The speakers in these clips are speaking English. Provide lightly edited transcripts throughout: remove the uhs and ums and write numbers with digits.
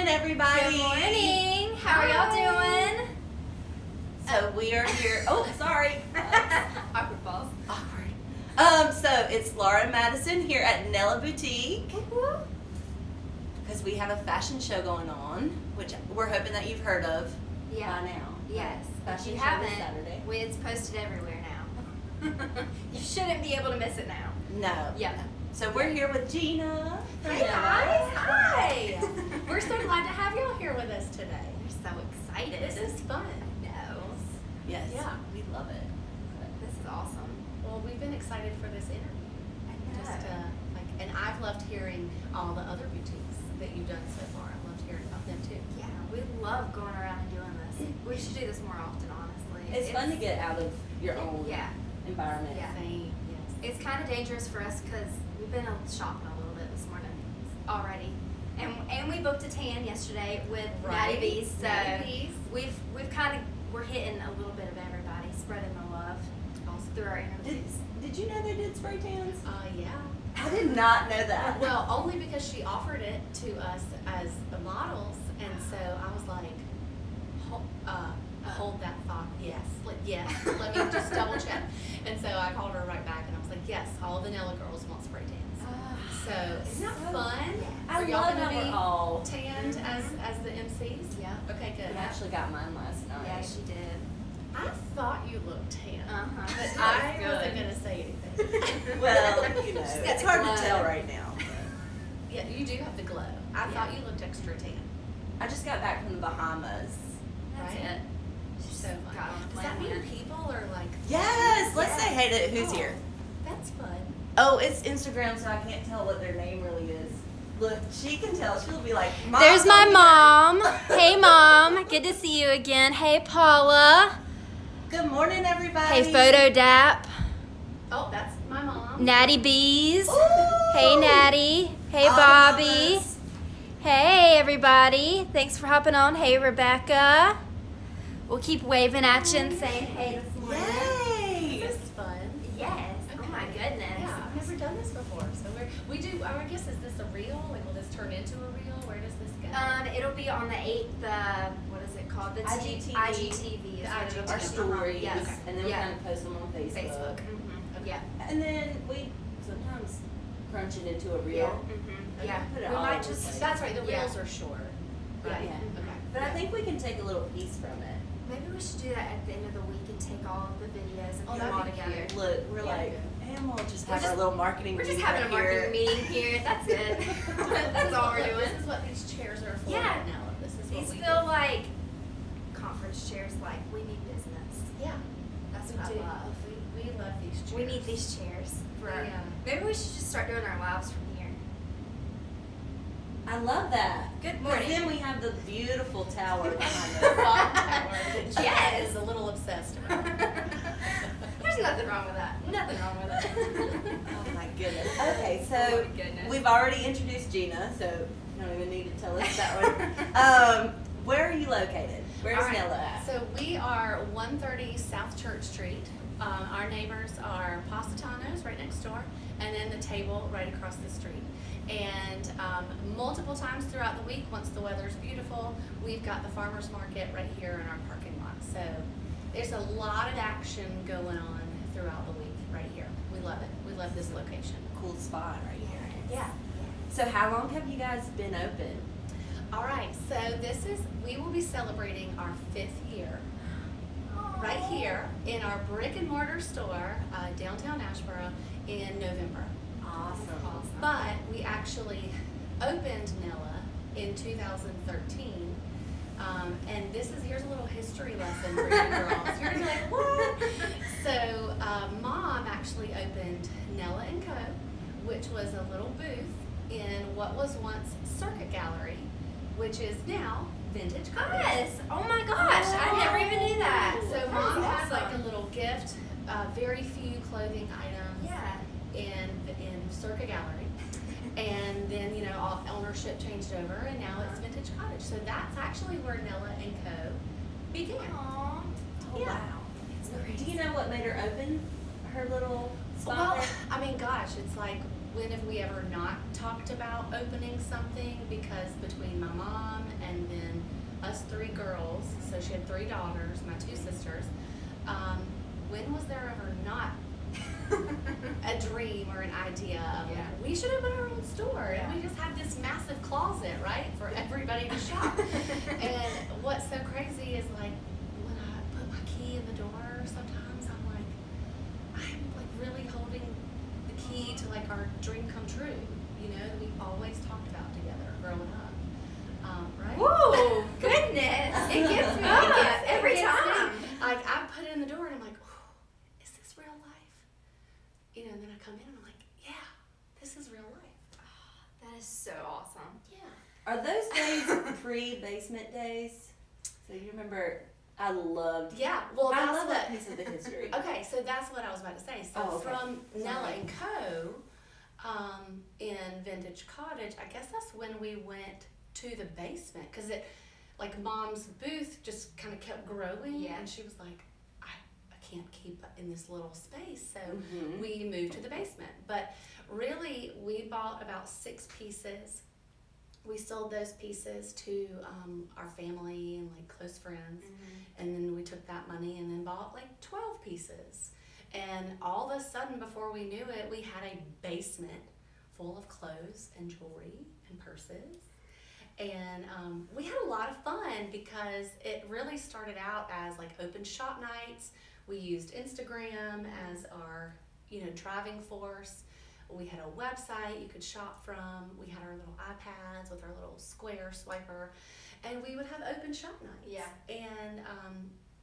morning, everybody. Good morning. How are y'all doing? So we are here. Oh, sorry. Awkward pause. Awkward. So it's Laura and Madison here at Nella Boutique because we have a fashion show going on, which we're hoping that you've heard of by now. Yes. If Fashion you show haven't, this Saturday. it's posted everywhere now. You shouldn't be able to miss it now. No. Yeah. So we're here with Gina. Hey guys, hi! We're so glad to have y'all here with us today. We're so excited. This is fun. No. Yes. Yeah. We love it. This is awesome. Well, we've been excited for this interview. And I've loved hearing all the other boutiques that you've done so far. I've loved hearing about them too. Yeah, we love going around and doing this. We should do this more often, honestly. It's fun to get out of your own environment. Yeah. Yes. It's kind of dangerous for us because we've been shopping a little bit this morning already, and we booked a tan yesterday with Natty B's. So we're hitting a little bit of everybody, spreading the love through our interviews. Did you know they did spray tans? Yeah. I did not know that. Well, only because she offered it to us as the models, and so I was like, hold that thought. Yes. Let me just double check. And so I called her right back, and I was like, yes, all the Nella girls want spray tans. So isn't that fun? I Are y'all love gonna how we're be all tanned as the MCs? Yeah. Okay, good. I actually got mine last night. Yeah, she did. I thought you looked tan, But but I wasn't gonna say anything. Well, you know, She's got it's the hard glow. to tell right now. Yeah, you do have the glow. I thought you looked extra tan. I just got back from the Bahamas. That's Right. it. So fun. Got on a Does that plane mean there. people are like? Yes, let's Yes. say hey to who's Oh, here. That's fun. Oh, it's Instagram, so I can't tell what their name really is. Look, she can tell. She'll be like, Mom, There's my come here." mom. Hey, Mom. Good to see you again. Hey, Paula. Good morning, everybody. Hey, Photo Dap. Oh, that's my mom. Natty Bees. Ooh. Hey, Natty. Hey, All the Bobby. mamas. Hey, everybody. Thanks for hopping on. Hey, Rebecca. We'll keep waving at you and saying hey this morning. Yay! This is fun. Yes. Oh, my goodness. Yeah, I've never done this before. So we do. I guess is this a reel? Like, will this turn into a reel? Where does this go? It'll be on the what is it called? The IGTV. IGTV. is The what it'll IGTV. be. Our stories, Yes. and then we Yeah. kind of post them on Facebook. Facebook. Okay. Yeah. And then we sometimes crunch it into a reel. Yeah. Put it We all might over the just. place. That's right. The Yeah. reels are short. Right. Yeah. Okay. But I think we can take a little piece from it. Maybe we should do that at the end of the week and take all of the videos and Oh, put them that'd all be together. cute. Look, we're Yeah. like, and we'll just We're have our just- little marketing We're just meeting having a right marketing here. meeting here. That's it. That's all we're doing. This is what these chairs are for. Yeah. Right now. This is what These we feel do. like conference chairs. Like we need business. Yeah. That's We what do. I love. We love these chairs. We need these chairs for our. Yeah. Maybe we should just start doing our lives from here. I love that. Good 'Cause morning. then we have the beautiful tower behind The us. clock tower that Jen Yes. is a little obsessed about. There's nothing wrong with that. Nothing wrong with it. Oh my goodness. Okay, so Oh my goodness. we've already introduced Gina, so you don't even need to tell us that one. Where are you located? Where's All right, Nella at? So we are 130 South Church Street. Our neighbors are Positano's right next door, and then the table right across the street. And multiple times throughout the week, once the weather's beautiful, we've got the farmer's market right here in our parking lot. So there's a lot of action going on throughout the week right here. We love it. We love this location. Cool spot right here. Yeah. So how long have you guys been open? All right, so we will be celebrating our 5th year right here in our brick and mortar store, downtown Asheboro, in November. Awesome. But we actually opened Nella in 2013. And here's a little history lesson for you girls. You're gonna be like, what? So Mom actually opened Nella & Co., which was a little booth in what was once Circuit Gallery, which is now Vintage Cottage. Yes. Oh my gosh. I never even knew that. So Mom That's has like awesome. a little gift, very few clothing items Yeah. in Circa Gallery. And then, all ownership changed over, and now it's Vintage Cottage. So that's actually where Nella & Co. began. Aw. Oh, Yeah. wow. It's great. Do you know what made her open her little spot Well, there? I mean, gosh, it's like when have we ever not talked about opening something? Because between my mom and then us 3 girls, so she had 3 daughters, my 2 sisters, when was there ever not a dream or an idea of like, we should open our own store? And we just had this massive closet, right, for everybody to shop. And what's so crazy is like when I put my key in the door, sometimes I'm like really holding the key to like our dream come true, you know, that we always talked about together growing up. Right? Whoa, goodness. It gets me every time. Like I put it in the door and I'm like, oh, is this real life? You know, and then I come in and I'm like, yeah, this is real life. Oh, that is so awesome. Yeah. Are those days pre-basement days? So you remember, I loved. Yeah, well, I that's love what, that piece of the history. okay, so that's what I was about to say. So Oh, okay. from Nella Sorry. and Co. In Vintage Cottage, I guess that's when we went to the basement, because it, like Mom's booth just kind of kept growing, Yeah. and she was like, I can't keep in this little space, so Mhm. we moved to the basement. But really, we bought about 6 pieces. We sold those pieces to our family and like close friends, and then we took that money and then bought like 12 pieces. And all of a sudden, before we knew it, we had a basement full of clothes and jewelry and purses. And we had a lot of fun because it really started out as like open shop nights. We used Instagram as our, driving force. We had a website you could shop from. We had our little iPads with our little square swiper, and we would have open shop nights. Yeah. And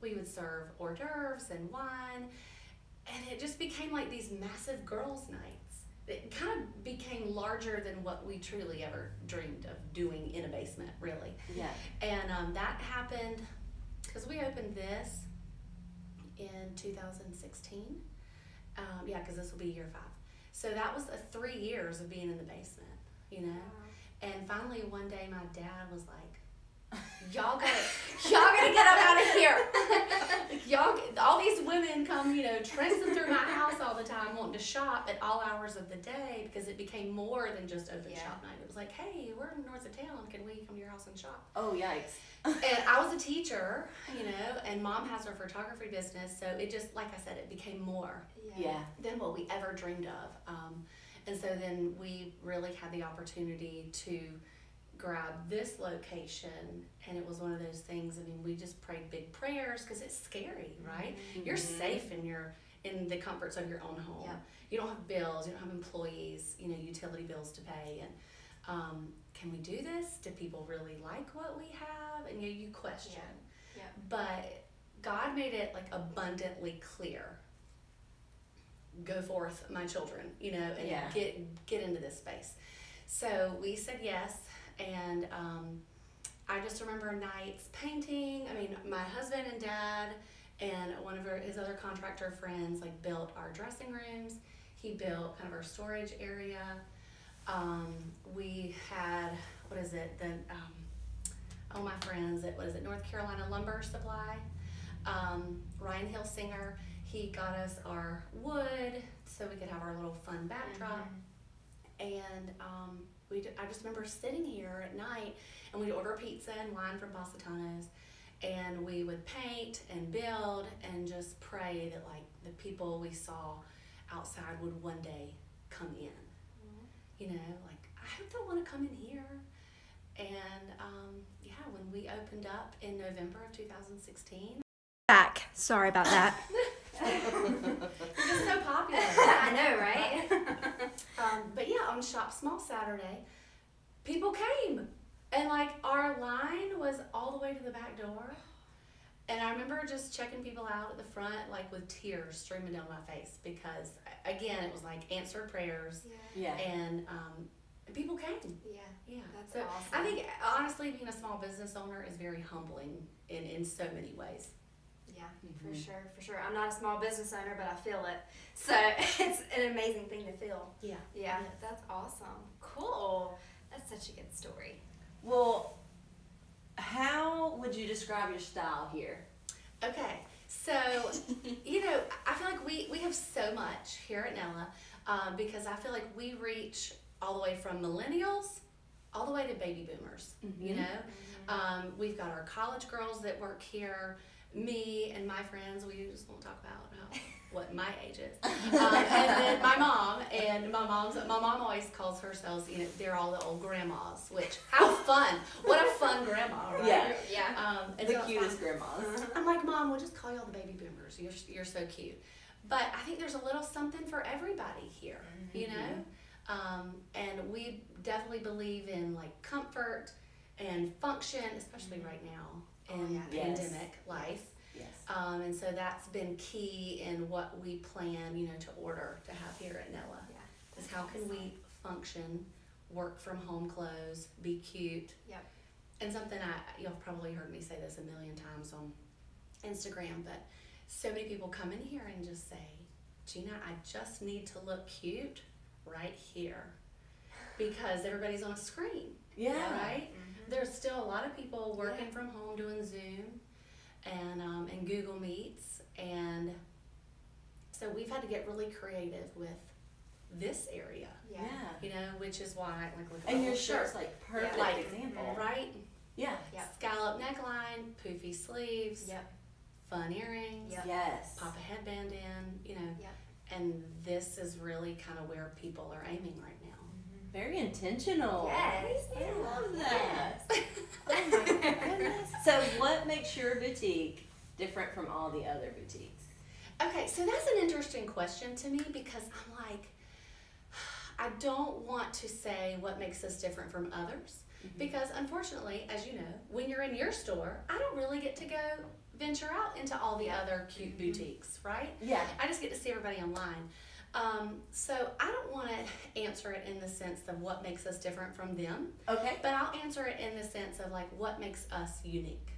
we would serve hors d'oeuvres and wine, and it just became like these massive girls' nights. It kind of became larger than what we truly ever dreamed of doing in a basement, really. Yeah. And that happened because we opened this in 2016. Because this will be year 5. So that was 3 years of being in the basement, And finally one day my dad was like, y'all gotta get up out of here. All these women come, traipsing through my house all the time wanting to shop at all hours of the day, because it became more than just open shop night. It was like, hey, we're north of town. Can we come to your house and shop? Oh, yikes. And I was a teacher, and Mom has her photography business. So it just, like I said, it became more Yeah. than what we ever dreamed of. And so then we really had the opportunity to grab this location, and it was one of those things. I mean, we just prayed big prayers because it's scary, right? Mhm. You're safe in the comforts of your own home. Yeah. You don't have bills, you don't have employees, utility bills to pay, and can we do this? Do people really like what we have? And you question. Yeah. But God made it like abundantly clear. Go forth, my children, and Yeah. get into this space. So we said yes, and I just remember nights painting. I mean, my husband and Dad and one of his other contractor friends built our dressing rooms. He built kind of our storage area. We had, my friends at North Carolina Lumber Supply. Ryan Hillsinger, he got us our wood so we could have our little fun backdrop. And I just remember sitting here at night, and we'd order pizza and wine from Positano's, and we would paint and build and just pray that the people we saw outside would one day come in. I hope they'll want to come in here. And when we opened up in November of 2016. Back. Sorry about that. It's just so popular. I know, right? But yeah, on Shop Small Saturday, people came, and our line was all the way to the back door. And I remember just checking people out at the front, with tears streaming down my face, because again, it was answered prayers, Yeah. and people came. Yeah. Yeah, That's so awesome. I think honestly, being a small business owner is very humbling in so many ways. Yeah, Mhm. for sure. I'm not a small business owner, but I feel it. So it's an amazing thing to feel. Yeah. Yeah, Yes. that's awesome. Cool. That's such a good story. Well, how would you describe your style here? Okay, so, I feel like we have so much here at Nella. because I feel like we reach all the way from millennials all the way to baby boomers, you know? We've got our college girls that work here, me and my friends, we just won't talk about what my age is. And then my mom, and my mom always calls herself, you know, they're all the old grandmas, which, how fun. What a fun grandma, right? Yeah. Yeah. And The so cutest grandmas. I'm like, Mom, we'll just call y'all the baby boomers. You're so cute. But I think there's a little something for everybody here, you know? And we definitely believe in like comfort and function, especially right now in pandemic life. Yes. And so that's been key in what we plan, you know, to order to have here at Nella. Yeah. Is how can we function, work from home clothes, be cute. Yep. And something you've probably heard me say this a million times on Instagram, but so many people come in here and just say, Gina, I just need to look cute right here, because everybody's on a screen. Yeah. Right? There's still a lot of people working from home doing Zoom and Google Meets, and so we've had to get really creative with this area. Yeah. You know, which is why like look at And my your whole shirt's shirt. like perfect Like, example. Right? Yeah. Yep. Scallop neckline, poofy sleeves, Yep. fun earrings, Yep. Yes. pop a headband in, you know. Yep. And this is really kind of where people are aiming right now. Very intentional. Yes. I love that. Yes. Oh my goodness. So what makes your boutique different from all the other boutiques? Okay, so that's an interesting question to me, because I'm like, I don't want to say what makes us different from others, because unfortunately, as you know, when you're in your store, I don't really get to go venture out into all the other cute boutiques, right? Yeah. I just get to see everybody online. So I don't want to answer it in the sense of what makes us different from them, Okay. but I'll answer it in the sense of like what makes us unique.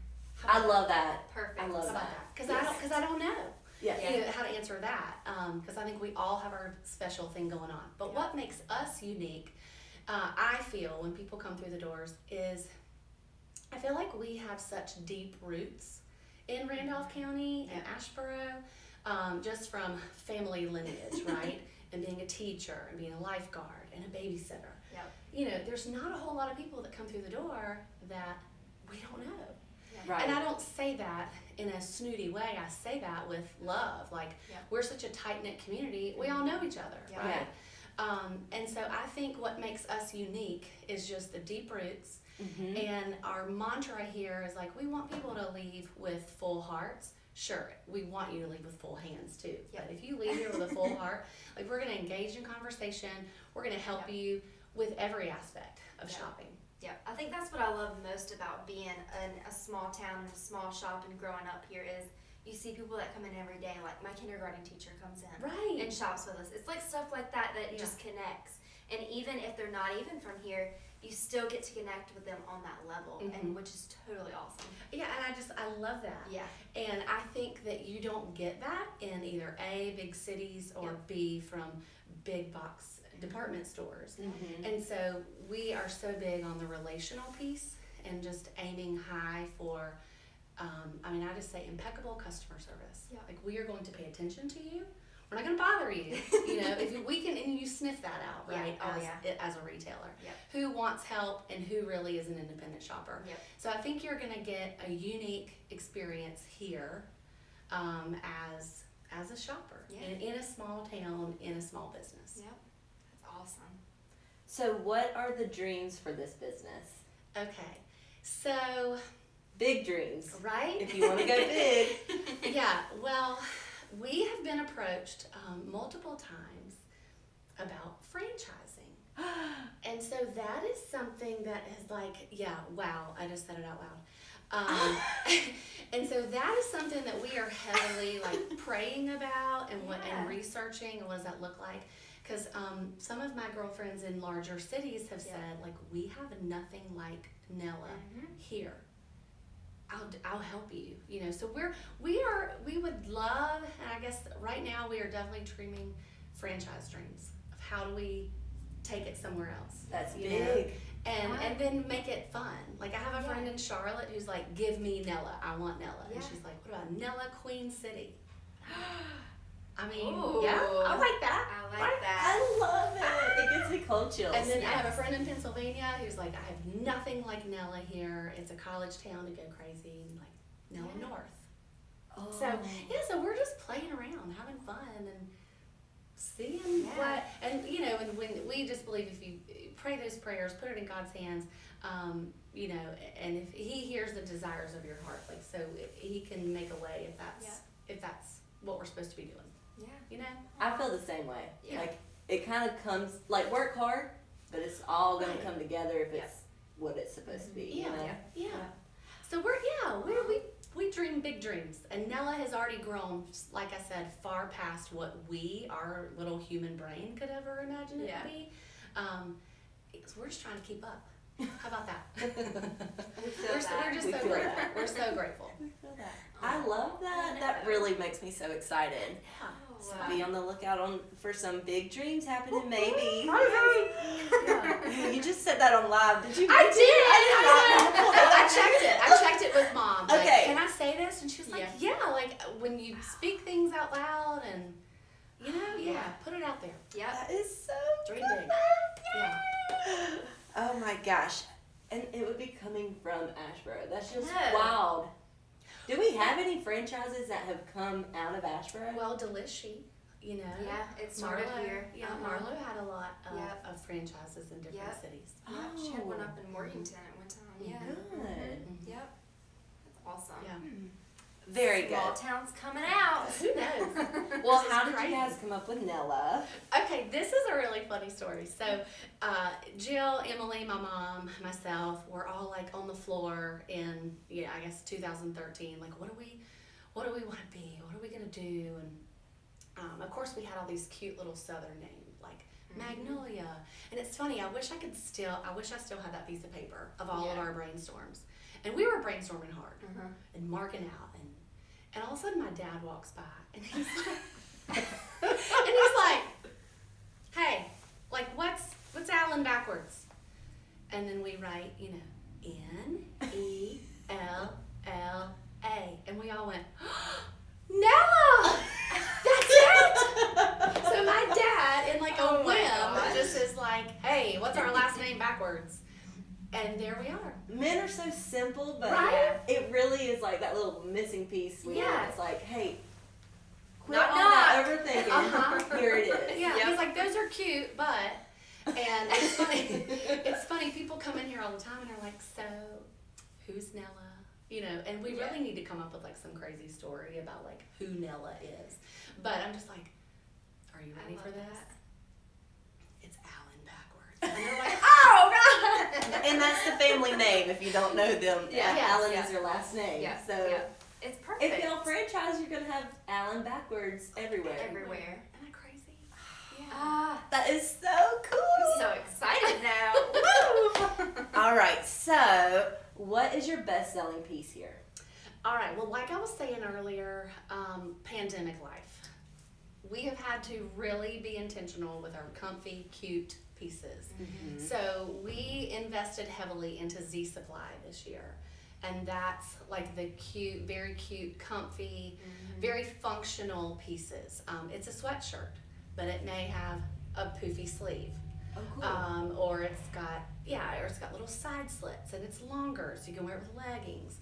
I love that. Perfect. I love How about that. that? Because I don't know. Yeah. You know, how to answer that, because I think we all have our special thing going on. But what makes us unique, I feel, when people come through the doors, is I feel like we have such deep roots in Randolph County and Asheboro, just from family lineage, right? And being a teacher and being a lifeguard and a babysitter. Yep. You know, there's not a whole lot of people that come through the door that we don't know. Right. And I don't say that in a snooty way. I say that with love. Like, we're such a tight-knit community. We all know each other, right? And so I think what makes us unique is just the deep roots. And our mantra here is like, we want people to leave with full hearts. Sure, we want you to leave with full hands too. But if you leave here with a full heart, like, we're going to engage in conversation. We're going to help you with every aspect of shopping. Yeah, I think that's what I love most about being in a small town and a small shop and growing up here is you see people that come in every day. Like my kindergarten teacher comes in Right. and shops with us. It's like stuff like that that just connects. And even if they're not even from here, you still get to connect with them on that level, and which is totally awesome. Yeah, and I love that. Yeah. And I think that you don't get that in either A, big cities, or B, from big box department stores. And so we are so big on the relational piece and just aiming high for, I just say impeccable customer service. Yeah. Like, we are going to pay attention to you. We're not going to bother you. You know, if we can, and you sniff that out, right? As a retailer, who wants help and who really is an independent shopper. So I think you're going to get a unique experience here, as a shopper in a small town, in a small business. Yep, that's awesome. So what are the dreams for this business? Okay, so Big dreams. right. If you want to go big. Yeah, well, we have been approached multiple times about franchising. And so that is something that is like, wow, I just said it out loud. And so that is something that we are heavily like praying about and researching, and what does that look like? Because some of my girlfriends in larger cities have said, like, we have nothing like Nella here. I'll help you, you know. So we would love, and I guess right now we are definitely dreaming franchise dreams of how do we take it somewhere else. That's you big. know? And then make it fun. Like, I have a friend in Charlotte who's like, give me Nella, I want Nella. And she's like, what about Nella Queen City? I mean, Ooh. yeah, I like that. I like that. I love it. It gives me cold chills. And then I have a friend in Pennsylvania who's like, I have nothing like Nella here. It's a college town to go crazy. And like, Nella North. Oh. So, yeah, so we're just playing around, having fun, and seeing what, and you know, and when we just believe if you pray those prayers, put it in God's hands, you know, and if He hears the desires of your heart, like, so He can make a way if that's what we're supposed to be doing. Yeah. You know? I feel the same way. Yeah. Like, it kind of comes, like, work hard, but it's all going to come together if it's what it's supposed to be. Yeah, You know? yeah. So we dream big dreams, and Nella has already grown, like I said, far past what our little human brain could ever imagine it to be. So we're just trying to keep up. How about that? We're just We so feel grateful. that. We're so grateful. I love that. That really makes me so excited. So Wow. be on the lookout for some big dreams happening, maybe. Yeah. You just said that on live. Did you? I did. I I checked it. I checked it with Mom. Like, Okay. can I say this? And she was like, yeah. Like when you speak things out loud and, you know, put it out there. Yep. That is so Dream big. Yeah. Oh my gosh. And it would be coming from Asheboro. That's just No. wild. Do we have any franchises that have come out of Asheboro? Well, Delishi, you know. Yeah, it started Marlo, here. Yeah, Uh-huh. Marlo had a lot Yep. of franchises in different Yep. cities. Yeah, she had one Oh. up in Morganton at one time. Yeah. Good. Yep. That's awesome. Yeah. Very Small good. town's coming out. Who knows? Well, This is how did crazy. you guys come up with Nella? Okay, this is a really funny story. So, Jill, Emily, my mom, myself, we're all like on the floor in, I guess 2013. Like, what do we want to be? What are we gonna do? And of course, we had all these cute little Southern names like Magnolia. And it's funny. I wish I still had that piece of paper of all of our brainstorms. And we were brainstorming hard and marking out. And all of a sudden, my dad walks by, and he's like, hey, like, what's Allen backwards? And then we write, N-E-L-L-A. And we all went, Nella! That's it! So my dad, in like a whim, just is like, hey, what's our last name backwards? And there we are. Men are so simple, but Right? it really is like that little missing piece where Yeah. it's like, hey, quit Knock, all that knock. overthinking. Uh-huh. Here it is. Yeah, Yep. he's like, those are cute, but, and it's funny, people come in here all the time and are like, so, who's Nella? And we really need to come up with like some crazy story about like who Nella is. But I'm just like, are you ready for this? that. It's Allen backwards. And they're like, oh God! And that's the family name if you don't know them. Yeah. Allen Yeah. is your last name. Yeah. So Yeah. It's perfect. if y'all franchise, you're going to have Allen backwards everywhere. Everywhere. Isn't that crazy? That is so cool. I'm so excited now. Woo! All right, so what is your best-selling piece here? All right, well, like I was saying earlier, pandemic life. We have had to really be intentional with our comfy, cute pieces. So we invested heavily into Z Supply this year. And that's like the cute, very cute, comfy, very functional pieces. It's a sweatshirt, but it may have a poofy sleeve. Oh, cool. Or it's got little side slits and it's longer, so you can wear it with leggings.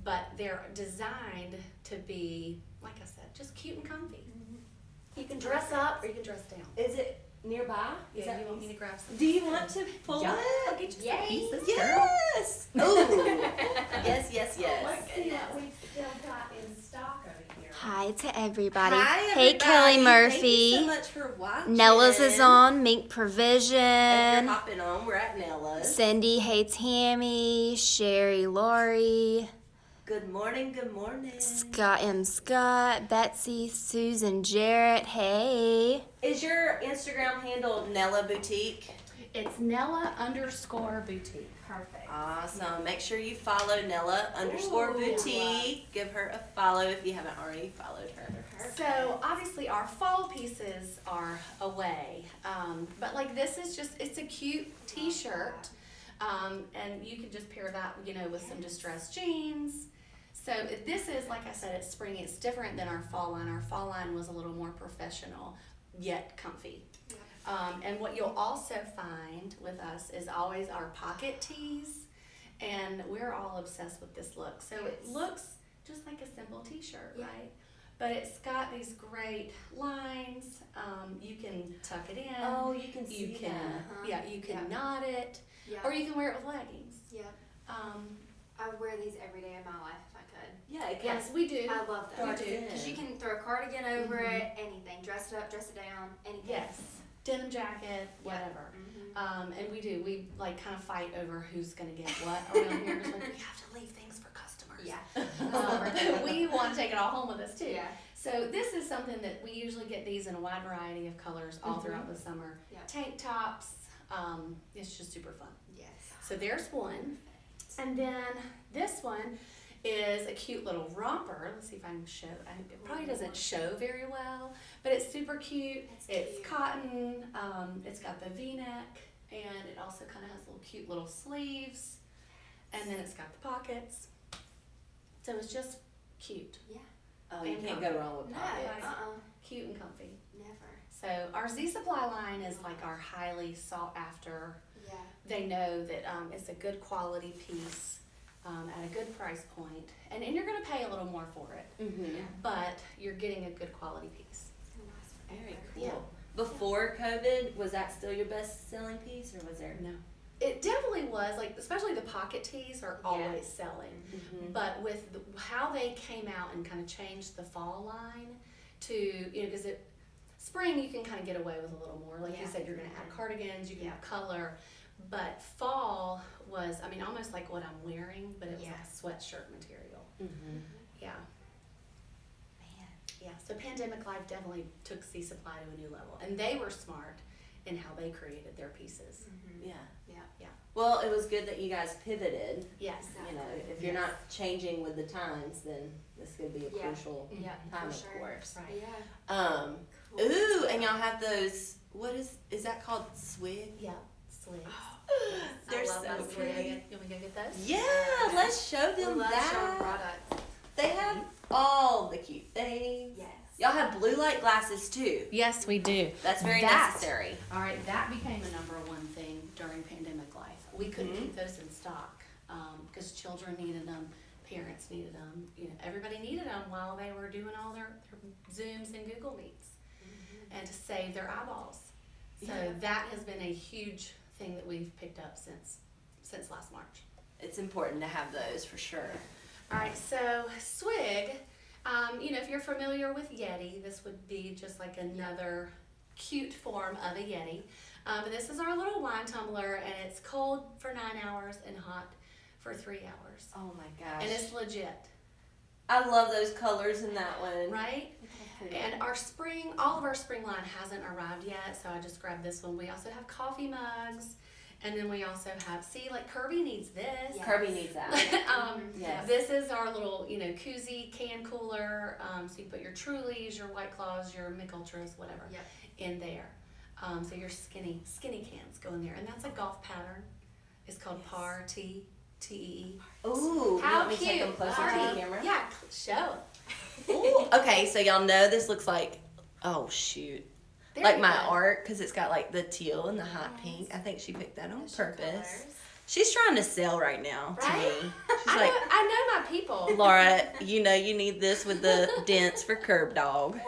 But they're designed to be, like I said, just cute and comfy. You can dress up or you can dress down. Is it nearby? Is Yeah, that you want piece- me to grab some? Do you want to pull Yeah. it? I'll get you some Yay. pieces, girl. Yes! Ooh! yes, yes, yes. Let's see what we still got in stock over here. Hi to everybody. Hi, Hey, everybody. Kelly Murphy. Thank you so much for watching. Nella's is on, Mink If Provision. you're hopping on, we're at Nella's. Cindy, hey Tammy, Sherry, Lori, Good morning, good morning. Scott M. Scott, Betsy, Susan, Jarrett, hey. Is your Instagram handle Nella Boutique? It's Nella_boutique. Perfect. Awesome. Make sure you follow Nella_boutique. Give her a follow if you haven't already followed her. So obviously our fall pieces are away, but like this is it's a cute t-shirt, and you can just pair that with some distressed jeans. So this is, like I said, it's springy. It's different than our fall line. Our fall line was a little more professional, yet comfy. And what you'll also find with us is always our pocket tees, and we're all obsessed with this look. So it looks just like a simple t-shirt, right? But it's got these great lines. You can tuck it in. Oh, you can see can, that. Yeah, you can knot it, Yeah. or you can wear it with leggings. Yeah. I would wear these every day of my life if I could. Yeah, it Yes, we do. I love them. Darts in. Because you can throw a cardigan over it, anything. Dress it up, dress it down, anything. Yes, denim jacket, whatever. And we do. We like kind of fight over who's gonna get what around here. It's like we have to leave things for customers. Yeah. We want to take it all home with us too. Yeah. So this is something that we usually get these in a wide variety of colors all throughout the summer. Yeah. Tank tops. It's just super fun. Yes. So there's one. And then this one is a cute little romper. Let's see if I can show. It probably doesn't show very well, but it's super cute. It's cute. cotton. It's got the V-neck, and it also kind of has little cute little sleeves. And then it's got the pockets. So it's just cute. Yeah. Oh, you can't go wrong with No. pockets. Cute and comfy. Never. So our Z Supply line is like our highly sought after. Yeah. They know that it's a good quality piece at a good price point, and you're going to pay a little more for it, but you're getting a good quality piece. Very cool. Yeah. Before COVID, was that still your best selling piece, or was there? No, it definitely was, like, especially the pocket tees are always selling, but with how they came out and kind of changed the fall line to, you know, because spring you can kind of get away with a little more, like you said, you're going to add cardigans, you can have color. But fall was, I mean, almost like what I'm wearing, but it was like a sweatshirt material. Yeah. Man. Yeah, so Pandemic Life definitely took Z Supply to a new level. And they were smart in how they created their pieces. Yeah. Yeah. Well, it was good that you guys pivoted. Yes. You know, if you're not changing with the times, then this could be a crucial time, for of sure. course. Right. Yeah. Cool. Ooh, and y'all have those, what is that called? Swig? Yeah, sligs. They're I love so those. pretty. You want me to go get those? Yeah, let's show We them love showing that. products. They have all the cute things. Yes. Y'all have blue light glasses too. Yes, we do. That's very That- necessary. All right, that became a number one thing during Pandemic Life. We couldn't keep those in stock because children needed them, parents needed them, you know, everybody needed them while they were doing all their Zooms and Google Meets and to save their eyeballs. So that has been a huge thing that we've picked up since last March. It's important to have those for sure. All right, so swig, you know, if you're familiar with Yeti, this would be just like another cute form of a Yeti. But this is our little wine tumbler, and it's cold for 9 hours and hot for 3 hours. Oh my gosh. And it's legit, I love those colors in that one. right? And our spring, all of our spring line hasn't arrived yet, so I just grabbed this one. We also have coffee mugs, and then we also have, see, like Kirby needs this. Yeah. Kirby needs that. Yes. This is our little, you know, koozie can cooler. So you put your Trulies, your White Claws, your Mick Ultras, whatever, in there. So your skinny cans go in there, and that's a golf pattern. It's called Par T-E-E. Ooh, How you want me to cute! take them closer to Party. the camera? Yeah, show. Ooh, okay, so y'all know this looks like, oh shoot. There Like you my go. art, because it's got like the teal and the hot pink. I think she picked that on Those are purpose. colors. She's trying to sell right now to Right? me. She's like, I know my people. Laura, you know you need this with the dents for Curb Dog.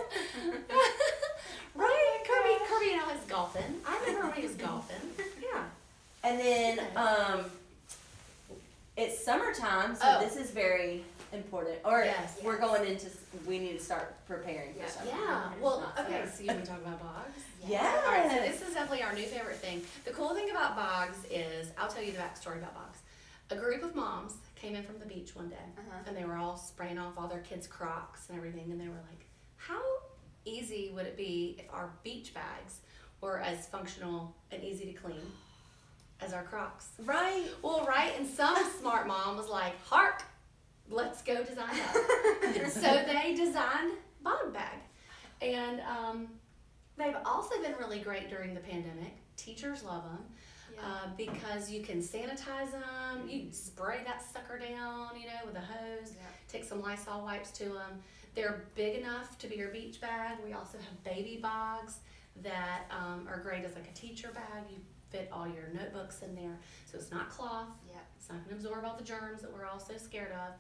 Right? Kirby, you know, is golfing. I remember when he was golfing. Yeah. And then it's summertime, so Oh. this is very important. Or Yes. we're going into, we need to start preparing for summer. Yeah. It's Well, not okay, summer. so you want to talk about Boggs? Yeah. All right, so this is definitely our new favorite thing. The cool thing about Boggs is, I'll tell you the backstory about Boggs. A group of moms came in from the beach one day, and they were all spraying off all their kids' Crocs and everything, and they were like, how easy would it be if our beach bags were as functional and easy to clean as our Crocs? Right. Well, right, and some smart mom was like, hark, let's go design that. So they designed Bog Bag. And they've also been really great during the pandemic. Teachers love them. because you can sanitize them. You can spray that sucker down, with a hose. Yep. Take some Lysol wipes to them. They're big enough to be your beach bag. We also have baby Boggs that are great as like a teacher bag. You fit all your notebooks in there, so it's not cloth. Yep. It's not going to absorb all the germs that we're all so scared of.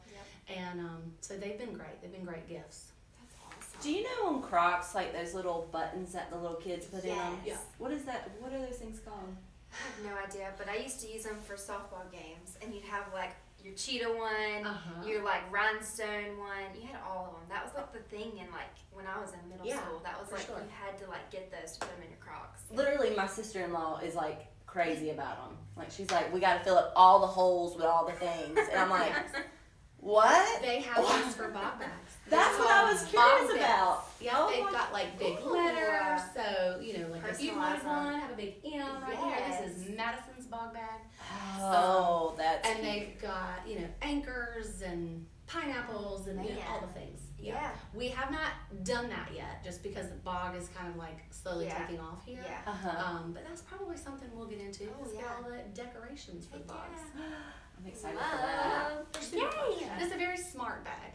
Yep. And so they've been great. They've been great gifts. That's awesome. Do you know on Crocs, like those little buttons that the little kids put in them? Yes. What is that? What are those things called? I have no idea, but I used to use them for softball games, and you'd have like your cheetah one, your like rhinestone one. You had all of them. That was like the thing in like when I was in middle school. That was for like sure. you had to like get those to put them in your Crocs. Literally, my sister-in-law is like crazy about them. Like she's like, we got to fill up all the holes with all the things, and I'm like, what? They have these for Bog bags. That's what I was curious about. Yeah, Oh they've my- got like big Ooh. letters, so like if you want Personalize them. one, have a big M right here. This is Yes. Madison's Bog bag. Oh, that's And cute. they've got, anchors and pineapples and Man. all the things. Yeah. We have not done that yet, just because the bog is kind of like slowly Yeah. taking off here. Yeah. But that's probably something we'll get into. Oh, Let's get yeah. all the decorations for the Heck bogs. yeah. I'm excited for that. They're super fun. Yay. And it's a very smart bag,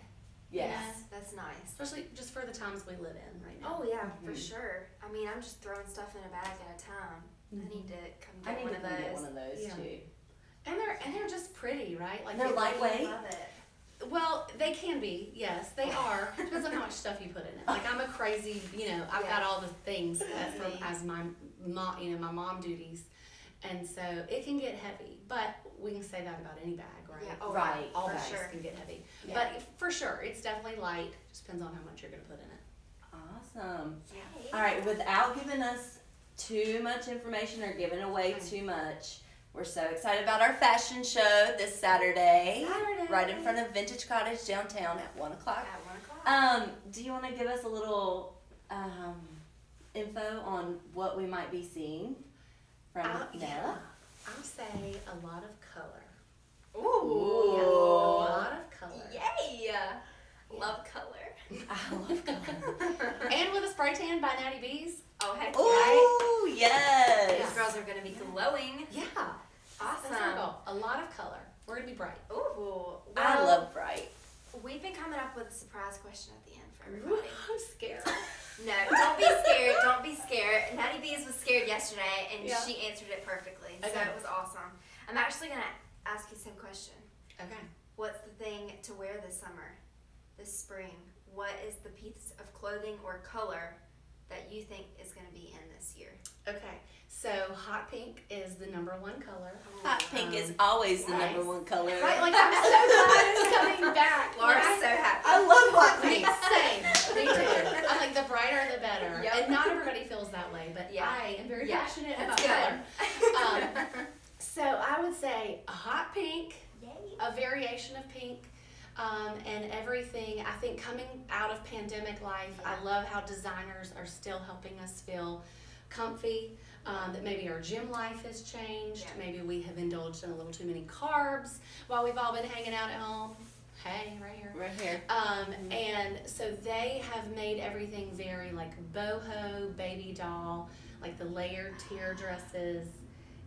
Yes. That's nice. especially just for the times we live in right now. Oh yeah, for Mhm. sure. I mean, I'm just throwing stuff in a bag at a time. I need to come I get need one to of come get those. one of those Yeah. too. And they're just pretty, right? Like They're they- lightweight. Love it. Well, they can be, yes, they are. Depends on how much stuff you put in it. Like I'm a crazy, I've got Yeah. all the things Me. as my mom, my mom duties, and so it can get heavy. But we can say that about any bag, right? Yeah. Oh, Right. All for bags sure. can get heavy, Yeah. but for sure, it's definitely light. Just depends on how much you're gonna put in it. Awesome. Yay. All right, without giving us too much information or giving away too much, we're so excited about our fashion show this Saturday, right in front of Vintage Cottage downtown at 1 o'clock. At 1 o'clock. Do you want to give us a little info on what we might be seeing from Nella? I'll say a lot of color. Ooh. Yeah, a lot of color. Yay. Love color. I love color. And with a spray tan by Natty Bees. Oh heck yeah. Ooh, yes. These girls are gonna be glowing. Yeah. Awesome. That's our goal. A lot of color. We're gonna be bright. Ooh. I Well, love bright. We've been coming up with a surprise question at the end for everybody. I'm scared. No, don't be scared. Don't be scared. Natty Bees was scared yesterday, and Yeah. she answered it perfectly. So Okay. it was awesome. I'm actually gonna ask you the same question. Okay. What's the thing to wear this summer, this spring? What is the piece of clothing or color that you think is gonna be in this year? Okay. So hot pink is the #1 color. Hot pink is always the nice. #1 color. Right? Like I'm so glad it's coming back. Laura's Like, so happy. I love hot Me, pink. same. Me too. I'm like the brighter the better. Yep. And not everybody feels that way, but Yeah. I am very Yeah. passionate about That's color. good. So I would say a hot pink, Yay. a variation of pink, and everything. I think coming out of pandemic life, I love how designers are still helping us feel comfy. That maybe our gym life has changed. Yeah. Maybe we have indulged in a little too many carbs while we've all been hanging out at home. Hey, right here. Right here. And so they have made everything very like boho, baby doll, like the layered tier dresses.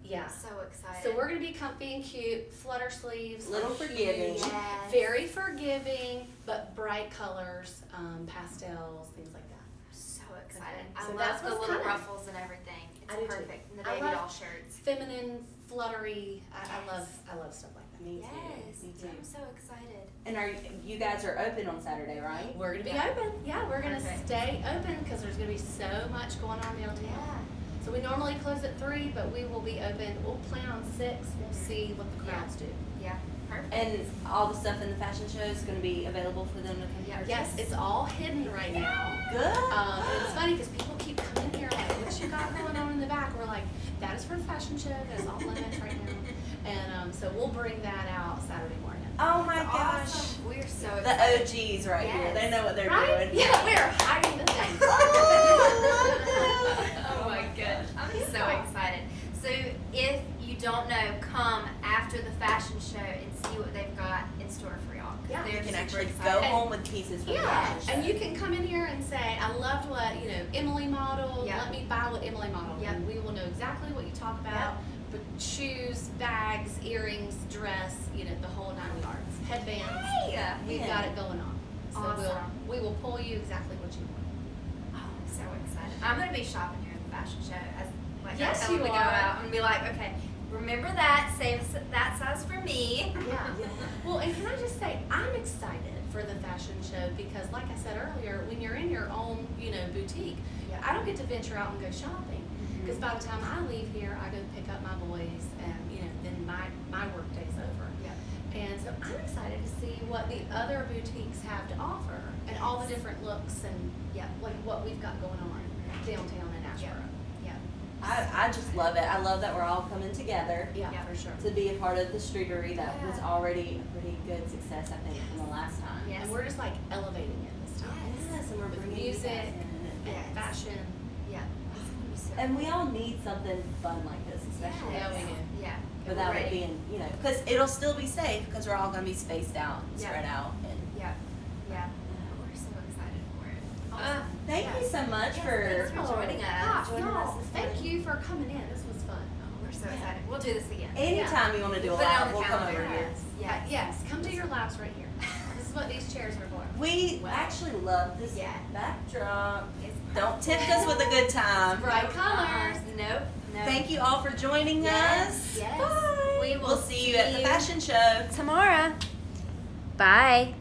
Yeah. So excited. So we're gonna be comfy and cute, flutter sleeves, Little are forgiving. huge, Yes. very forgiving, but bright colors, pastels, things like that. So excited. Okay. I So love that's the what's little coming. ruffles and everything. It's I do too. perfect. And the I baby love- doll shirts. Feminine, fluttery. I Yes. love stuff like that. Me too. Yes. Me too. I'm so excited. And you guys are open on Saturday, right? We're gonna be Yeah. open. Yeah, we're gonna Perfect. stay open because there's gonna be so much going on downtown. Yeah. So we normally close at 3, but we will be open. We'll plan on 6. We'll see what the crowds do. Yeah. Perfect. And all the stuff in the fashion show is going to be available for them to come Yeah. purchase? Yes, it's all hidden right now. Good. And it's funny because people keep coming here like, what you got going on in the back? We're like, that is for the fashion show. That is off limits right now. And so we'll bring that out Saturday morning. Oh my That's gosh. awesome. We're so The excited. OGs right here. Yes. They know what they're Right? doing. Yeah, we're hiding the things. Oh my gosh. I'm so excited. So if you don't know, come after the fashion show and see what they've got in store for y'all. 'Cause Yeah. they're You can super actually excited. go home with pieces from the Yeah, fashion show. and you can come in here and say, I loved what, Emily modeled. Yeah. Let me buy what Emily modeled. Yep. And we will know exactly what you talk about. but shoes, bags, earrings, dress, you know, the whole 9 yards. Headbands. Hey! We've got it going on. So Awesome. we will pull you exactly what you want. Oh, I'm so excited. I'm gonna be shopping here at the fashion show. Yes, I tell you them to go are. out. I'm gonna be like, okay, remember that, save that size for me. Yeah. Well, and can I just say, I'm excited for the fashion show because, like I said earlier, when you're in your own, you know, boutique, Yeah. I don't get to venture out and go shopping. Because by the time I leave here, I go pick up my boys, and you know, then my work day's over. Yeah. And so I'm excited to see what the other boutiques have to offer, and all the different looks and like what we've got going on downtown in Asheboro. I just love it. I love that we're all coming together Yeah, Yeah. for sure. to be a part of the StrEATery that was Yeah. already a pretty good success, I think, from the last time. Yes. And we're just like elevating it this time. Yes, and we're With bringing you guys music in. and Yes. fashion. Yeah. It's gonna be so And we all need something fun like this, especially Yeah, we do. Yeah. without We're it ready. being, you know, because it'll still be safe because we're all going to be spaced out and Yeah. spread out. And Yeah. Yeah. We're so excited for it. Awesome. thank you so much Yes, for thanks for joining us. Gosh, joining y'all, us this thank morning. you for coming in. This was fun. We're so excited. We'll do this again. Anytime you want to do a Put it on live, the we'll come calendar. over here. Yes. Yes, come do your lives right here. This is what these chairs are for. We Wow. actually love this Yeah. backdrop. It's Don't tempt us with a good time. Bright colors. Nope. No. Thank you all for joining Yes, us. yes. Bye. We will We'll see you at the see you fashion show. tomorrow. Bye.